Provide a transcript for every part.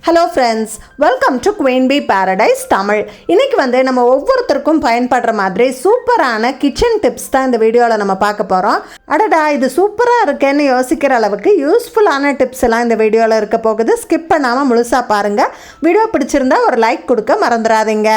Hello friends, welcome to queen B paradise Tamil. இன்றைக்கி நம்ம ஒவ்வொருத்தருக்கும் பயன்படுற மாதிரி சூப்பரான கிச்சன் டிப்ஸ் தான் இந்த வீடியோவில் நம்ம பார்க்க போகிறோம். அடடா, இது சூப்பராக இருக்கேன்னு யோசிக்கிற அளவுக்கு யூஸ்ஃபுல்லான டிப்ஸ் எல்லாம் இந்த வீடியோவில் இருக்க போகுது. ஸ்கிப் பண்ணாமல் முழுசாக பாருங்கள். வீடியோ பிடிச்சிருந்தா ஒரு லைக் கொடுக்க மறந்துடாதீங்க.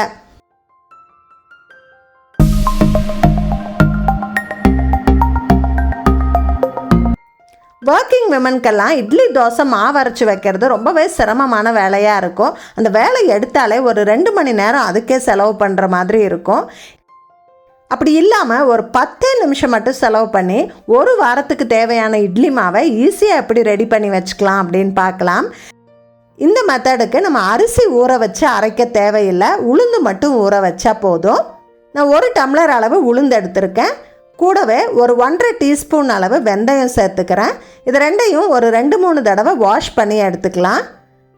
ஒர்க்கிங் விமனுக்கெல்லாம் இட்லி தோசை மாவு அரைச்சி வைக்கிறது ரொம்பவே சிரமமான வேலையாக இருக்கும். அந்த வேலையை எடுத்தாலே ஒரு 2 மணி நேரம் அதுக்கே செலவு பண்ணுற மாதிரி இருக்கும். அப்படி இல்லாமல் ஒரு 10 நிமிஷம் மட்டும் செலவு பண்ணி ஒரு வாரத்துக்கு தேவையான இட்லி மாவை ஈஸியாக எப்படி ரெடி பண்ணி வச்சுக்கலாம் அப்படின்னு பார்க்கலாம். இந்த மெத்தடுக்கு நம்ம அரிசி ஊற வச்சு அரைக்க தேவையில்லை, உளுந்து மட்டும் ஊற வச்சா போதும். நான் 1 டம்ளர் அளவு உளுந்து எடுத்திருக்கேன். கூடவே ஒரு 1.5 டீஸ்பூன் அளவு வெந்தயம் சேர்த்துக்கிறேன். இது ரெண்டையும் ஒரு 2-3 தடவை வாஷ் பண்ணி எடுத்துக்கலாம்.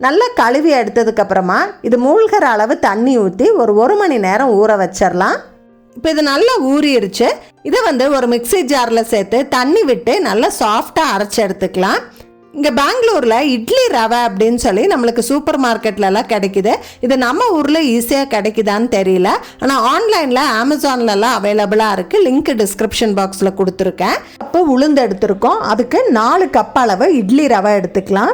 நல்லா கழுவி எடுத்ததுக்கப்புறமா இது மூழ்கிற அளவு தண்ணி ஊற்றி ஒரு 1 மணி நேரம் ஊற வச்சிடலாம். இப்போ இது நல்லா ஊறிடுச்சு. இதை ஒரு மிக்ஸி ஜாரில் சேர்த்து தண்ணி விட்டு நல்லா சாஃப்டாக அரைச்சி எடுத்துக்கலாம். இங்கே பெங்களூரில் இட்லி ரவை அப்படின்னு சொல்லி நம்மளுக்கு சூப்பர் மார்க்கெட்லலாம் கிடைக்குது. இது நம்ம ஊரில் ஈஸியாக கிடைக்குதான்னு தெரியல, ஆனால் ஆன்லைனில் அமேசான்லலாம் அவைலபிளாக இருக்குது. லிங்க் டிஸ்கிரிப்ஷன் பாக்ஸில் கொடுத்துருக்கேன். அப்போ உளுந்து எடுத்துருக்கோம். அதுக்கு 4 கப் அளவு இட்லி ரவை எடுத்துக்கலாம்.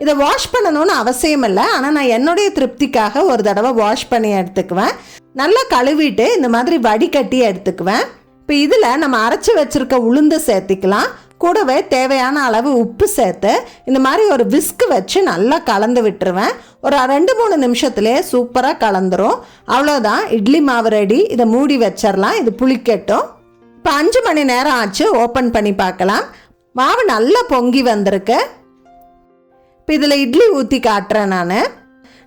இதை வாஷ் பண்ணணும்னு அவசியம் இல்லை, ஆனால் நான் என்னுடைய திருப்திக்காக ஒரு தடவை வாஷ் பண்ணி எடுத்துக்குவேன். நல்லா கழுவிட்டு இந்த மாதிரி வடிகட்டி எடுத்துக்குவேன். இப்போ இதில் நம்ம அரைச்சி வச்சுருக்க உளுந்தை சேர்த்திக்கலாம். கூடவே தேவையான அளவு உப்பு சேர்த்து இந்த மாதிரி ஒரு விஸ்க் வச்சு நல்லா கலந்து விட்டுருவேன். ஒரு 2-3 நிமிஷத்துலேயே சூப்பராக கலந்துரும். அவ்வளோதான், இட்லி மாவு ரெடி. இதை மூடி வச்சிடலாம், இது புளிக்கட்டும். இப்போ 5 மணி நேரம் ஆச்சு. ஓப்பன் பண்ணி பார்க்கலாம். மாவு நல்லா பொங்கி வந்திருக்கு. இப்போ இதில் இட்லி ஊற்றி காட்டுறேன் நான்.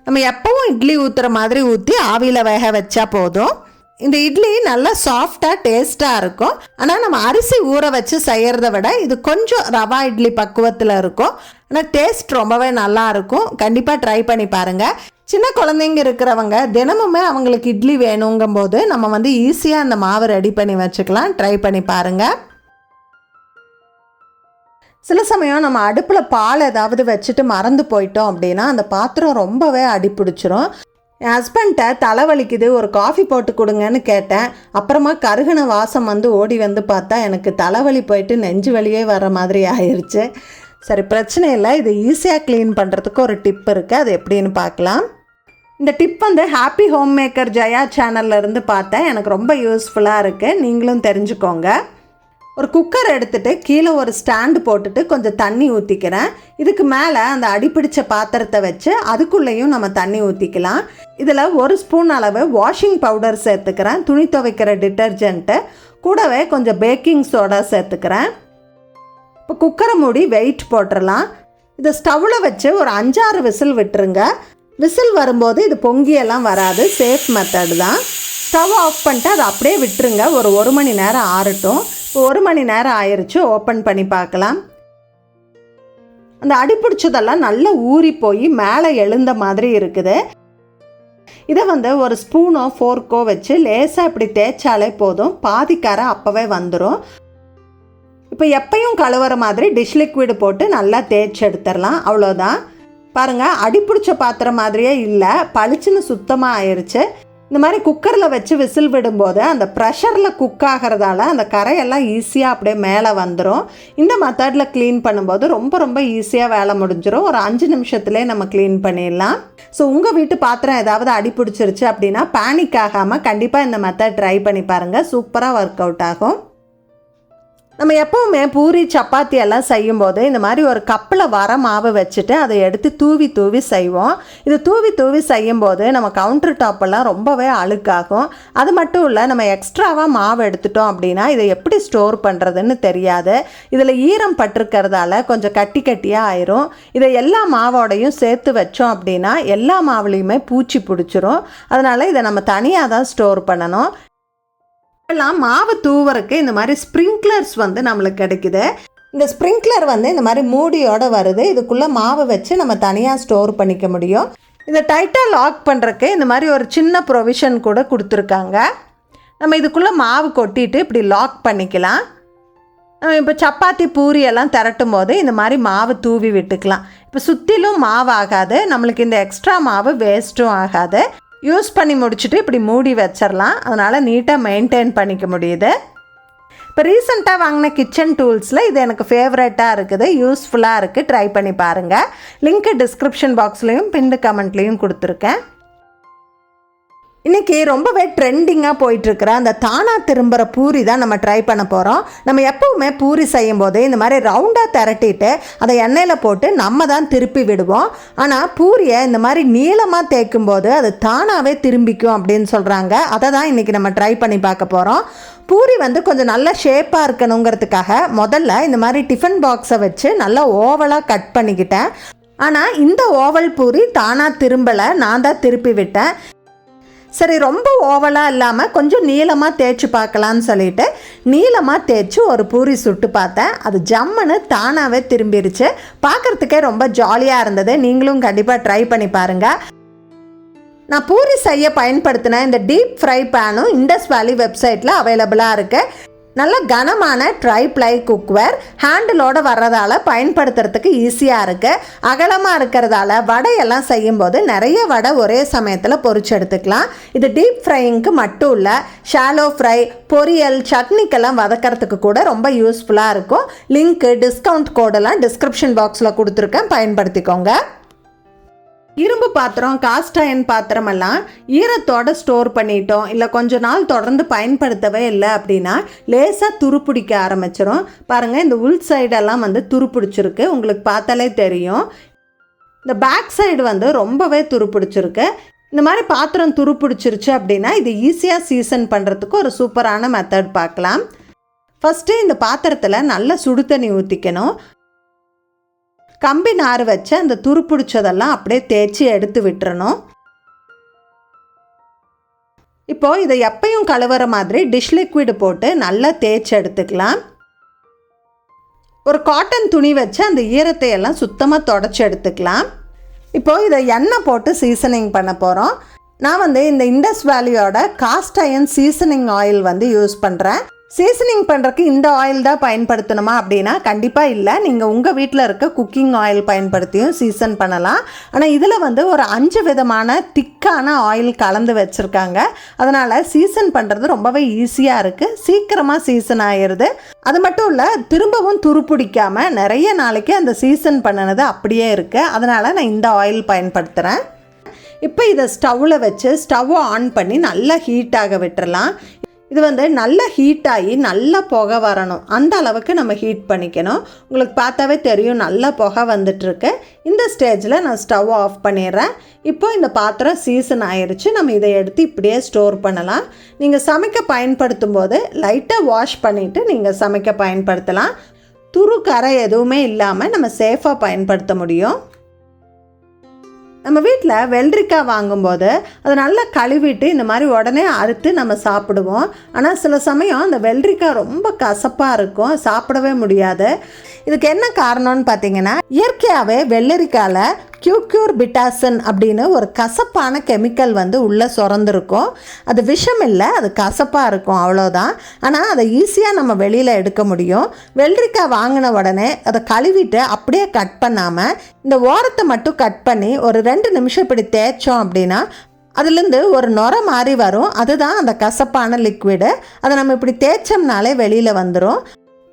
நம்ம எப்பவும் இட்லி ஊற்றுற மாதிரி ஊற்றி ஆவியில் வேக வச்சா போதும். இந்த இட்லி நல்லா சாஃப்டாக டேஸ்ட்டாக இருக்கும். ஆனால் நம்ம அரிசி ஊற வச்சு செய்கிறத விட இது கொஞ்சம் ரவா இட்லி பக்குவத்தில் இருக்கும். ஆனால் டேஸ்ட் ரொம்பவே நல்லா இருக்கும். கண்டிப்பாக ட்ரை பண்ணி பாருங்கள். சின்ன குழந்தைங்க இருக்கிறவங்க தினமுமே அவங்களுக்கு இட்லி வேணுங்கும்போது நம்ம ஈஸியாக அந்த மாவு ரெடி பண்ணி வச்சுக்கலாம். ட்ரை பண்ணி பாருங்கள். சில சமயம் நம்ம அடுப்பில் பால் ஏதாவது வச்சுட்டு மறந்து போயிட்டோம் அப்படின்னா அந்த பாத்திரம் ரொம்பவே அடிப்பிடிச்சிரும். என் ஹஸ்பண்ட்டை தலைவலிக்குது, ஒரு காஃபி போட்டு கொடுங்கன்னு கேட்டேன். அப்புறமா கருகின வாசம் ஓடி பார்த்தா எனக்கு தலைவலி போயிட்டு நெஞ்சு வலியே வர மாதிரி ஆயிடுச்சு. சரி, பிரச்சனை இல்லை. இது ஈஸியாக க்ளீன் பண்ணுறதுக்கு ஒரு டிப் இருக்குது. அது எப்படின்னு பார்க்கலாம். இந்த tip happy home maker Jaya சேனல்லேருந்து பார்த்தேன். எனக்கு ரொம்ப யூஸ்ஃபுல்லாக இருக்குது. நீங்களும் தெரிஞ்சுக்கோங்க. ஒரு குக்கர் எடுத்துகிட்டு கீழே ஒரு ஸ்டாண்டு போட்டுட்டு கொஞ்சம் தண்ணி ஊற்றிக்கிறேன். இதுக்கு மேலே அந்த அடிப்பிடிச்ச பாத்திரத்தை வச்சு அதுக்குள்ளேயும் நம்ம தண்ணி ஊற்றிக்கலாம். இதில் 1 ஸ்பூன் அளவு வாஷிங் பவுடர் சேர்த்துக்கிறேன், துணி துவைக்கிற டிட்டர்ஜென்ட்டு. கூடவே கொஞ்சம் பேக்கிங் சோடா சேர்த்துக்கிறேன். இப்போ குக்கரை மூடி வெயிட் போட்டுடலாம். இதை ஸ்டவ்வில் வச்சு ஒரு 5-6 விசில் விட்டுருங்க. விசில் வரும்போது இது பொங்கியெல்லாம் வராது. சேஃப் மெத்தடு தான். ஸ்டவ் ஆஃப் பண்ணிட்டு அதை அப்படியே விட்டுருங்க. ஒரு 1 மணி நேரம் ஆறட்டும். இப்போ 1 மணி நேரம் ஆயிடுச்சு. ஓப்பன் பண்ணி பார்க்கலாம். அந்த அடிப்பிடிச்சதெல்லாம் நல்லா ஊறி போய் மேலே எழுந்த மாதிரி இருக்குது. இதை ஒரு ஸ்பூனோ ஃபோர்க்கோ வச்சு லேசாக இப்படி தேய்ச்சாலே போதும். பாதிக்கார அப்போவே வந்துடும். இப்போ எப்பயும் கழுவுற மாதிரி டிஷ் லிக்விடு போட்டு நல்லா தேய்ச்சி எடுத்துடலாம். அவ்வளோதான். பாருங்கள், அடிப்பிடிச்ச பாத்திரம் மாதிரியே இல்லை, பளிச்சுன்னு சுத்தமாக ஆயிடுச்சு. இந்த மாதிரி குக்கரில் வச்சு விசில் விடும்போது அந்த ப்ரெஷரில் குக் ஆகிறதால அந்த கரையெல்லாம் ஈஸியாக அப்படியே மேலே வந்துடும். இந்த மெத்தடில் க்ளீன் பண்ணும்போது ரொம்ப ஈஸியாக வேலை முடிஞ்சிடும். ஒரு 5 நிமிஷத்துலேயே நம்ம க்ளீன் பண்ணிடலாம். ஸோ உங்கள் வீட்டு பாத்திரம் ஏதாவது அடி பிடிச்சிருச்சு அப்படின்னா பேனிக் ஆகாமல் கண்டிப்பாக இந்த மெத்தட் ட்ரை பண்ணி பாருங்கள். சூப்பராக ஒர்க் அவுட் ஆகும். நம்ம எப்போவுமே பூரி சப்பாத்தி எல்லாம் செய்யும்போது இந்த மாதிரி ஒரு கப்பில் வர மாவு வச்சுட்டு அதை எடுத்து தூவி செய்வோம். இது தூவி செய்யும்போது நம்ம கவுண்டர் டாப்பெல்லாம் ரொம்பவே அழுக்காகும். அது மட்டும் இல்லை, நம்ம எக்ஸ்ட்ராவாக மாவு எடுத்துட்டோம் அப்படின்னா இதை எப்படி ஸ்டோர் பண்ணுறதுன்னு தெரியாது. இதில் ஈரம் பட்டிருக்கிறதால கொஞ்சம் கட்டியாக ஆயிரும். இதை எல்லா மாவோடையும் சேர்த்து வச்சோம் அப்படின்னா எல்லா மாவுலேயுமே பூச்சி பிடிச்சிரும். அதனால் இதை நம்ம தனியாக தான் ஸ்டோர் பண்ணணும். எல்லாம் மாவு தூவறக்கு இந்த மாதிரி ஸ்ப்ரிங்க்லர்ஸ் நம்மளுக்கு கிடைக்குது. இந்த ஸ்ப்ரிங்க்லர் இந்த மாதிரி மூடியோடு வருது. இதுக்குள்ளே மாவு வச்சு நம்ம தனியாக ஸ்டோர் பண்ணிக்க முடியும். இதை டைட்டாக லாக் பண்ணுறக்கு இந்த மாதிரி ஒரு சின்ன ப்ரொவிஷன் கூட கொடுத்துருக்காங்க. நம்ம இதுக்குள்ளே மாவு கொட்டிட்டு இப்படி லாக் பண்ணிக்கலாம். இப்போ சப்பாத்தி பூரி எல்லாம் திரட்டும் போது இந்த மாதிரி மாவு தூவி விட்டுக்கலாம். இப்போ இப்போ சுற்றிலும் மாவு ஆகாது, நம்மளுக்கு இந்த எக்ஸ்ட்ரா மாவு வேஸ்ட்டும் ஆகாது. யூஸ் பண்ணி முடிச்சுட்டு இப்படி மூடி வச்சிடலாம். அதனால் நீட்டாக மெயின்டைன் பண்ணிக்க முடியுது. இப்போ ரீசெண்டாக வாங்கின கிச்சன் டூல்ஸில் இது எனக்கு ஃபேவரட்டாக இருக்குது, யூஸ்ஃபுல்லாக இருக்குது. ட்ரை பண்ணி பாருங்கள். லிங்க்கு டிஸ்கிரிப்ஷன் பாக்ஸ்லேயும் பின்னு கமெண்ட்லேயும் கொடுத்துருக்கேன். இன்றைக்கி ரொம்பவே ட்ரெண்டிங்காக போயிட்டுருக்கிற அந்த தானாக திரும்புகிற பூரி தான் நம்ம ட்ரை பண்ண போகிறோம். நம்ம எப்போவுமே பூரி செய்யும் போது இந்த மாதிரி ரவுண்டாக திரட்டிட்டு அதை எண்ணெயில் போட்டு நம்ம தான் திருப்பி விடுவோம். ஆனால் பூரியை இந்த மாதிரி நீளமாக தேய்க்கும் போது அது தானாகவே திரும்பிக்கும் அப்படின்னு சொல்கிறாங்க. அதை தான் இன்றைக்கி நம்ம ட்ரை பண்ணி பார்க்க போகிறோம். பூரி வந்து கொஞ்சம் நல்ல ஷேப்பாக இருக்கணுங்கிறதுக்காக முதல்ல இந்த மாதிரி டிஃபன் பாக்ஸை வச்சு நல்லா ஓவலாக கட் பண்ணிக்கிட்டேன். ஆனால் இந்த ஓவல் பூரி தானாக திரும்பலை, நான் தான் திருப்பி விட்டேன். சரி, ரொம்ப ஓவலாக இல்லாமல் கொஞ்சம் நீளமாக தேய்ச்சி பார்க்கலான்னு சொல்லிட்டு நீளமாக தேய்ச்சி ஒரு பூரி சுட்டு பார்த்தேன். அது ஜம்முன்னு தானாகவே திரும்பிடுச்சு. பார்க்குறதுக்கே ரொம்ப ஜாலியாக இருந்தது. நீங்களும் கண்டிப்பாக ட்ரை பண்ணி பாருங்கள். நான் பூரி செய்ய பயன்படுத்தின இந்த டீப் ஃப்ரை பேனும் இண்டஸ் வேலி வெப்சைட்டில் அவைலபிளாக இருக்குது. நல்ல கனமான ட்ரைப்ளை குக்வேர், ஹேண்டிலோடு வர்றதால பயன்படுத்துறதுக்கு ஈஸியாக இருக்குது. அகலமாக இருக்கிறதால வடையெல்லாம் செய்யும்போது நிறைய வடை ஒரே சமயத்தில் பொரிச்சு எடுத்துக்கலாம். இது டீப் ஃப்ரையிங்க்கு மட்டும் இல்லை, ஷாலோ ஃப்ரை, பொரியல், சட்னிக்கெல்லாம் வதக்கிறதுக்கு கூட ரொம்ப யூஸ்ஃபுல்லாக இருக்கும். லிங்க்கு, டிஸ்கவுண்ட் கோடெல்லாம் டிஸ்கிரிப்ஷன் பாக்ஸில் கொடுத்துருக்கேன், பயன்படுத்திக்கோங்க. இரும்பு பாத்திரம், காஸ்ட் அயர்ன் பாத்திரமெல்லாம் ஈரத்தோடு ஸ்டோர் பண்ணிட்டோம், இல்லை கொஞ்ச நாள் தொடர்ந்து பயன்படுத்தவே இல்லை அப்படின்னா லேசாக துருப்பிடிக்க ஆரம்பிச்சிடும். பாருங்கள், இந்த உள் சைடெல்லாம் வந்து துருப்பிடிச்சிருக்கு, உங்களுக்கு பார்த்தாலே தெரியும். இந்த பேக் சைடு வந்து ரொம்பவே துருப்பிடிச்சிருக்கு. இந்த மாதிரி பாத்திரம் துருப்பிடிச்சிருச்சு அப்படின்னா இது ஈஸியாக சீசன் பண்ணுறதுக்கு ஒரு சூப்பரான மெத்தட் பார்க்கலாம். ஃபஸ்ட்டு இந்த பாத்திரத்தில் நல்லா சுடு தண்ணி ஊற்றிக்கணும். கம்பி நார் வச்சு அந்த துருப்பிடிச்சதெல்லாம் அப்படியே தேய்ச்சி எடுத்து விட்டுறணும். இப்போது இதை எப்பயும் கழுவுற மாதிரி டிஷ் லிக்விட் போட்டு நல்லா தேய்ச்சி எடுத்துக்கலாம். ஒரு காட்டன் துணி வச்சு அந்த ஈரத்தை எல்லாம் சுத்தமாக தொடச்சி எடுத்துக்கலாம். இப்போது இதை எண்ணெய் போட்டு சீசனிங் பண்ண போகிறோம். நான் வந்து இந்த இண்டஸ் வேலியோட காஸ்ட் அயர்ன் சீசனிங் ஆயில் வந்து யூஸ் பண்ணுறேன். சீசனிங் பண்ணுறதுக்கு இந்த ஆயில் தான் பயன்படுத்தணுமா அப்படின்னா கண்டிப்பாக இல்லை. நீங்கள் உங்கள் வீட்டில் இருக்க குக்கிங் ஆயில் பயன்படுத்தியும் சீசன் பண்ணலாம். ஆனால் இதில் வந்து ஒரு 5 விதமான திக்கான ஆயில் கலந்து வச்சுருக்காங்க. அதனால் சீசன் பண்ணுறது ரொம்பவே ஈஸியாக இருக்குது, சீக்கிரமாக சீசன் ஆகிடுது. அது மட்டும் இல்லை, திரும்பவும் துருப்பிடிக்காமல் நிறைய நாளைக்கு அந்த சீசன் பண்ணினது அப்படியே இருக்குது. அதனால் நான் இந்த ஆயில் பயன்படுத்துகிறேன். இப்போ இதை ஸ்டவ்வில் வச்சு ஸ்டவ்வை ஆன் பண்ணி நல்லா ஹீட்டாக விட்டுறலாம். இது வந்து நல்லா ஹீட் ஆகி நல்லா புகை வரணும், அந்த அளவுக்கு நம்ம ஹீட் பண்ணிக்கணும். உங்களுக்கு பார்த்தாவே தெரியும் நல்லா புகை வந்துட்டுருக்கு. இந்த ஸ்டேஜில் நான் ஸ்டவ் ஆஃப் பண்ணிடுறேன். இப்போ இந்த பாத்திரம் சீசன் ஆயிடுச்சு. நம்ம இதை எடுத்து இப்படியே ஸ்டோர் பண்ணலாம். நீங்கள் சமைக்க பயன்படுத்தும் போது லைட்டாக வாஷ் பண்ணிவிட்டு நீங்கள் சமைக்க பயன்படுத்தலாம். துரு கரை எதுவுமே இல்லாமல் நம்ம சேஃபாக பயன்படுத்த முடியும். நம்ம வீட்டில் வெள்ளரிக்காய் வாங்கும்போது அதை நல்லா கழுவிட்டு இந்த மாதிரி உடனே அறுத்து நம்ம சாப்பிடுவோம். ஆனால் சில சமயம் அந்த வெள்ளரிக்காய் ரொம்ப கசப்பாக இருக்கும், சாப்பிடவே முடியாது. இதுக்கு என்ன காரணம்னு பார்த்தீங்கன்னா, இயற்கையாகவே வெள்ளரிக்காயில் கியூக்யூர்பிட்டாசின் அப்படின்னு ஒரு கசப்பான கெமிக்கல் வந்து உள்ளே சுரந்துருக்கும். அது விஷம் இல்லை, அது கசப்பாக இருக்கும், அவ்வளோதான். ஆனால் அதை ஈஸியாக நம்ம வெளியில் எடுக்க முடியும். வெள்ளரிக்காய் வாங்கின உடனே அதை கழுவிட்டு அப்படியே கட் பண்ணாமல் இந்த ஓரத்தை மட்டும் கட் பண்ணி ஒரு 2 நிமிஷம் இப்படி தேய்ச்சோம் அப்படின்னா அதுலேருந்து ஒரு நுர மாதிரி வரும். அதுதான் அந்த கசப்பான லிக்விடு. அதை நம்ம இப்படி தேய்ச்சோம்னாலே வெளியில் வந்துடும்.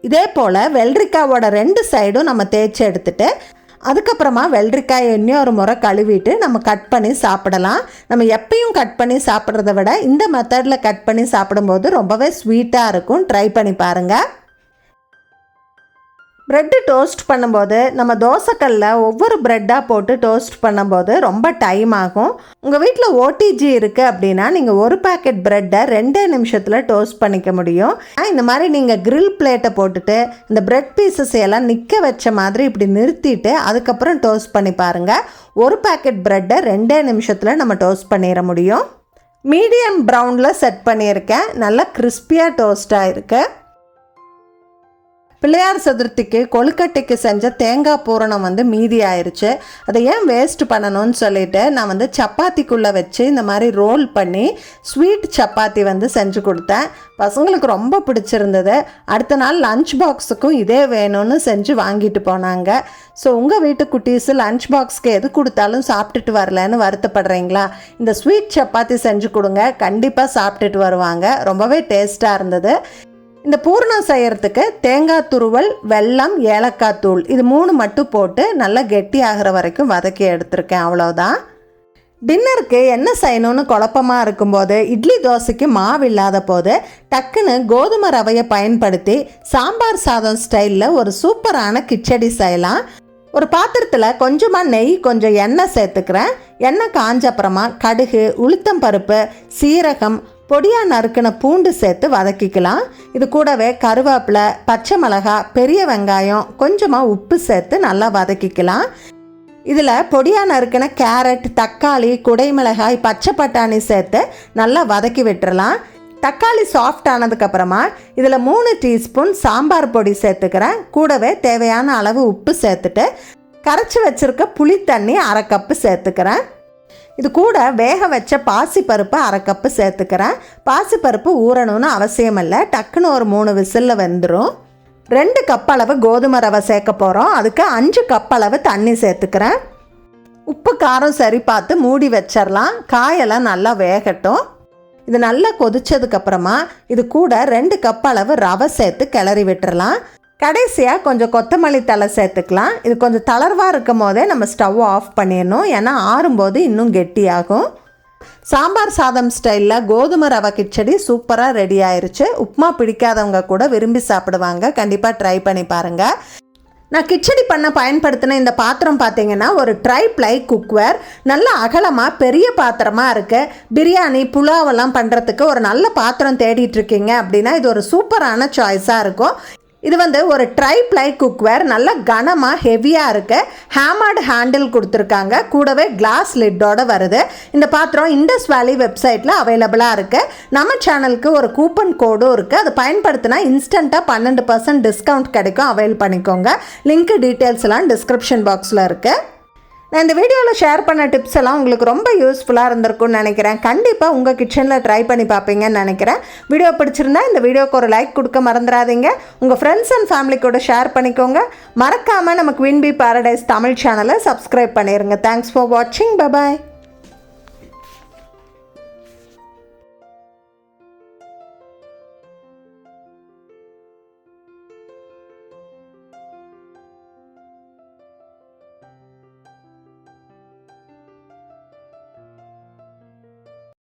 இதே போல் வெள்ளரிக்காவோட 2 சைடும் நம்ம தேய்ச்சி எடுத்துட்டு அதுக்கப்புறமா வெள்ளரிக்காயை இன்னொரு முறை கழுவிட்டு நம்ம கட் பண்ணி சாப்பிடலாம். நம்ம எப்பயும் கட் பண்ணி சாப்பிட்றத விட இந்த மெத்தடில் கட் பண்ணி சாப்பிடும்போது ரொம்பவே ஸ்வீட்டாக இருக்கும். ட்ரை பண்ணி பாருங்கள். ப்ரெட்டு டோஸ்ட் பண்ணும்போது நம்ம தோசைக்கல்லில் ஒவ்வொரு ப்ரெட்டாக போட்டு டோஸ்ட் பண்ணும்போது ரொம்ப டைம் ஆகும். உங்கள் வீட்டில் ஓடிஜி இருக்குது அப்படின்னா நீங்கள் ஒரு பேக்கெட் ப்ரெட்டை 2 நிமிஷத்தில் டோஸ்ட் பண்ணிக்க முடியும். இந்த மாதிரி நீங்கள் கிரில் பிளேட்டை போட்டுட்டு இந்த ப்ரெட் பீசஸ் எல்லாம் நிற்க வச்ச மாதிரி இப்படி நிறுத்திட்டு அதுக்கப்புறம் டோஸ்ட் பண்ணி பாருங்கள். ஒரு பேக்கெட் ப்ரெட்டை 2 நிமிஷத்தில் நம்ம டோஸ்ட் பண்ணிட முடியும். மீடியம் ப்ரௌனில் செட் பண்ணியிருக்கேன். நல்லா கிறிஸ்பியாக டோஸ்டாக இருக்குது. பிள்ளையார் சதுர்த்திக்கு கொழுக்கட்டைக்கு செஞ்ச தேங்காய் பூரணம் மீதி ஆயிடுச்சு. அதை ஏன் வேஸ்ட் பண்ணணும்னு சொல்லிட்டு நான் சப்பாத்திக்குள்ளே வச்சு இந்த மாதிரி ரோல் பண்ணி ஸ்வீட் சப்பாத்தி செஞ்சு கொடுத்தேன். பசங்களுக்கு ரொம்ப பிடிச்சிருந்தது. அடுத்த நாள் லஞ்ச் பாக்ஸுக்கும் இதே வேணும்னு செஞ்சு வாங்கிட்டு போனாங்க. ஸோ உங்கள் வீட்டு குட்டீஸு லஞ்ச் பாக்ஸ்க்கு எது கொடுத்தாலும் சாப்பிட்டுட்டு வரலன்னு வருத்தப்படுறீங்களா? இந்த ஸ்வீட் சப்பாத்தி செஞ்சு கொடுங்க, கண்டிப்பாக சாப்பிட்டுட்டு வருவாங்க. ரொம்பவே டேஸ்ட்டாக இருந்தது. இந்த பூரணம் செய்கிறதுக்கு தேங்காய் துருவல், வெல்லம், ஏலக்காய் தூள் இது 3 மட்டும் போட்டு நல்லா கெட்டி ஆகிற வரைக்கும் வதக்கி எடுத்திருக்கேன். அவ்வளோதான். டின்னருக்கு என்ன செய்யணும்னு குழப்பமாக இருக்கும்போது, இட்லி தோசைக்கு மாவு இல்லாத போது டக்குன்னு கோதுமை ரவையை பயன்படுத்தி சாம்பார் சாதம் ஸ்டைலில் ஒரு சூப்பரான கிச்சடி செய்யலாம். ஒரு பாத்திரத்தில் கொஞ்சமாக நெய், கொஞ்சம் எண்ணெய் சேர்த்துக்கிறேன். எண்ணெய் காஞ்ச அப்புறமா கடுகு, உளுத்தம்பருப்பு, சீரகம், பொடியாக நறுக்கின பூண்டு சேர்த்து வதக்கிக்கலாம். இது கூடவே கருவேப்பிலை, பச்சை மிளகாய், பெரிய வெங்காயம், கொஞ்சமாக உப்பு சேர்த்து நல்லா வதக்கிக்கலாம். இதில் பொடியாக நறுக்கின கேரட், தக்காளி, குடைமிளகாய், பச்சை பட்டாணி சேர்த்து நல்லா வதக்கி விட்டுறலாம். தக்காளி சாஃப்ட் ஆனதுக்கப்புறமா இதில் 3 டீஸ்பூன் சாம்பார் பொடி சேர்த்துக்கிறேன். கூடவே தேவையான அளவு உப்பு சேர்த்துட்டு கரைச்சி வச்சுருக்க புளி தண்ணி 1/2 கப்பு சேர்த்துக்கிறேன். இது கூட வேக வச்ச பாசிப்பருப்பு 1/2 கப்பு சேர்த்துக்கிறேன். பாசிப்பருப்பு ஊறணும்னு அவசியம் இல்லை, டக்குன்னு ஒரு 3 விசிலில் வெந்துடும். 2 கப் அளவு கோதுமை ரவை சேர்க்க போகிறோம். அதுக்கு 5 கப் அளவு தண்ணி சேர்த்துக்கிறேன். உப்பு காரம் சரி பார்த்து மூடி வச்சிடலாம். காயெல்லாம் நல்லா வேகட்டும். இது நல்லா கொதிச்சதுக்கப்புறமா இது கூட 2 கப் அளவு ரவை சேர்த்து கிளறி விட்டுறலாம். கடைசியாக கொஞ்சம் கொத்தமல்லி தழை சேர்த்துக்கலாம். இது கொஞ்சம் தளர்வாக இருக்கும் போதே நம்ம ஸ்டவ் ஆஃப் பண்ணிடணும், ஏன்னா ஆறும்போது இன்னும் கெட்டியாகும். சாம்பார் சாதம் ஸ்டைலில் கோதுமை ரவை கிச்சடி சூப்பராக ரெடி ஆயிடுச்சு. உப்புமா பிடிக்காதவங்க கூட விரும்பி சாப்பிடுவாங்க. கண்டிப்பாக ட்ரை பண்ணி பாருங்கள். நான் கிச்சடி பண்ண பயன்படுத்தின இந்த பாத்திரம் பார்த்தீங்கன்னா ஒரு ட்ரை-ப்ளை குக்வேர். நல்ல அகலமாக பெரிய பாத்திரமாக இருக்குது. பிரியாணி, புலாவெல்லாம் பண்ணுறதுக்கு ஒரு நல்ல பாத்திரம் தேடிட்டு இருக்கீங்க அப்படின்னா இது ஒரு சூப்பரான சாய்ஸாக இருக்கும். இது ஒரு ட்ரை-ப்ளை குக்வேர். நல்ல கனமாக ஹெவியாக இருக்குது. ஹேமர்டு ஹேண்டில் கொடுத்துருக்காங்க. கூடவே கிளாஸ் லிட்டோட வருது. இந்த பாத்திரம் இண்டஸ் வேலி வெப்சைட்டில் அவைலபிளாக இருக்குது. நம்ம சேனலுக்கு ஒரு கூப்பன் கோடும் இருக்குது. அது பயன்படுத்தினா இன்ஸ்டண்ட்டாக 12% டிஸ்கவுண்ட் கிடைக்கும். அவைல் பண்ணிக்கோங்க. லிங்க் டீட்டெயில்ஸ் எல்லாம் டிஸ்கிரிப்ஷன் பாக்ஸில் இருக்குது. நான் இந்த வீடியோவில் ஷேர் பண்ண டிப்ஸ் எல்லாம் உங்களுக்கு ரொம்ப யூஸ்ஃபுல்லாக இருந்திருக்கும்னு நினைக்கிறேன். கண்டிப்பாக உங்கள் கிச்சனில் ட்ரை பண்ணி பார்ப்பீங்கன்னு நினைக்கிறேன். வீடியோ பிடிச்சிருந்தா இந்த வீடியோக்கு ஒரு லைக் கொடுக்க மறந்துடாதீங்க. உங்கள் ஃப்ரெண்ட்ஸ் அண்ட் ஃபேமிலி கூட ஷேர் பண்ணிக்கோங்க. மறக்காமல் நம்ம குயின் பீ பாரடைஸ் தமிழ் சேனலை சப்ஸ்கிரைப் பண்ணிடுங்க. தேங்க்ஸ் ஃபார் வாட்சிங். Bye bye.